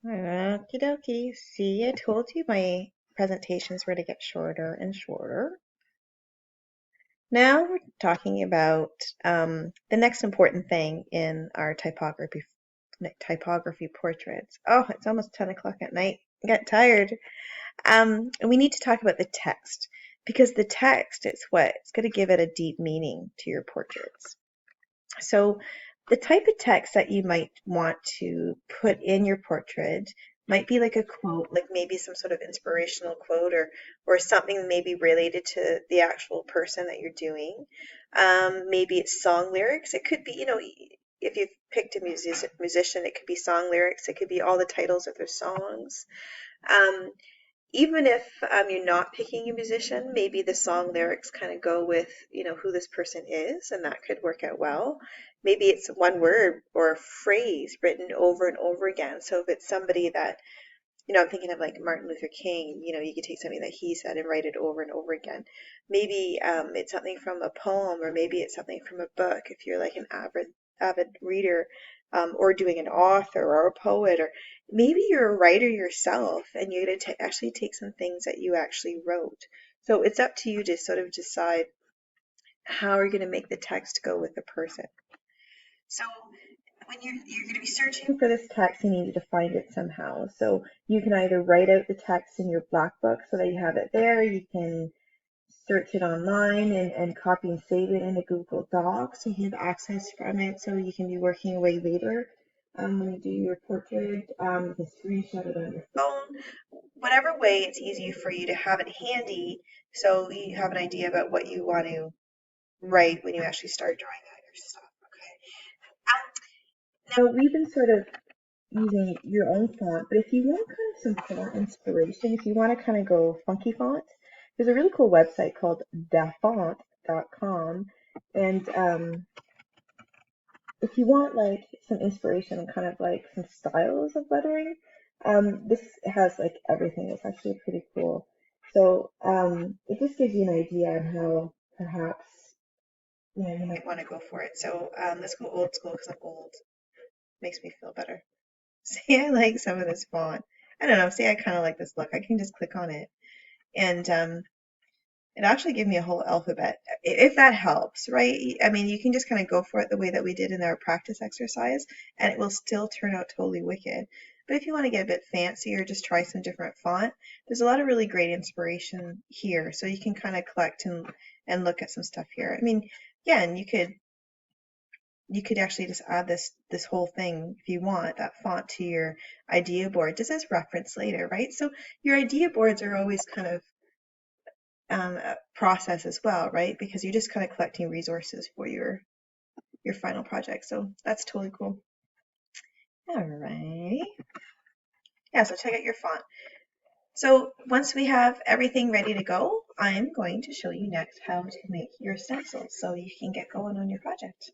Okie dokie. See, I told you my presentations were to get shorter and shorter. Now we're talking about the next important thing in our typography portraits. Oh, it's almost 10 o'clock at night. I got tired. And we need to talk about the text because the text is it's going to give it a deep meaning to your portraits. So the type of text that you might want to put in your portrait might be like a quote, like maybe some sort of inspirational quote or something maybe related to the actual person that you're doing. Maybe it's song lyrics. It could be, if you've picked a musician, it could be song lyrics. It could be all the titles of their songs. Um, Even if you're not picking a musician, maybe the song lyrics kind of go with, who this person is, and that could work out well. Maybe it's one word or a phrase written over and over again. So if it's somebody that, I'm thinking of like Martin Luther King, you could take something that he said and write it over and over again. Maybe it's something from a poem, or maybe it's something from a book if you're like an avid reader, or doing an author or a poet, or maybe you're a writer yourself and you're going to actually take some things that you actually wrote. So it's up to you to sort of decide how you're going to make the text go with the person. So when you're going to be searching for this text, you need to find it somehow. So you can either write out the text in your black book so that you have it there. You can search it online and copy and save it in a Google Doc so you have access from it so you can be working away later. When you do your portrait, you can screenshot it on your phone. Whatever way it's easy for you to have it handy so you have an idea about what you want to write when you actually start drawing out your stuff. Okay. Now we've been sort of using your own font, but if you want kind of some font inspiration, if you want to kind of go funky font, there's a really cool website called dafont.com, and if you want like some inspiration and kind of like some styles of lettering, this has like everything. It's actually pretty cool. So it just gives you an idea on how perhaps you might want to go for it. So let's go old school because I'm old. Makes me feel better. See, I like some of this font. I don't know. See, I kind of like this look. I can just click on it, and it actually gave me a whole alphabet, if that helps, right? I mean, you can just kind of go for it the way that we did in our practice exercise, and it will still turn out totally wicked. But if you want to get a bit fancy or just try some different font, there's a lot of really great inspiration here. So you can kind of collect and look at some stuff here. I mean, yeah, and you could actually just add this whole thing if you want that font to your idea board just as reference later, right? So your idea boards are always kind of a process as well, right? Because you're just kind of collecting resources for your final project. So that's totally cool. All right. Yeah, so check out your font. So once we have everything ready to go, I'm going to show you next how to make your stencils so you can get going on your project.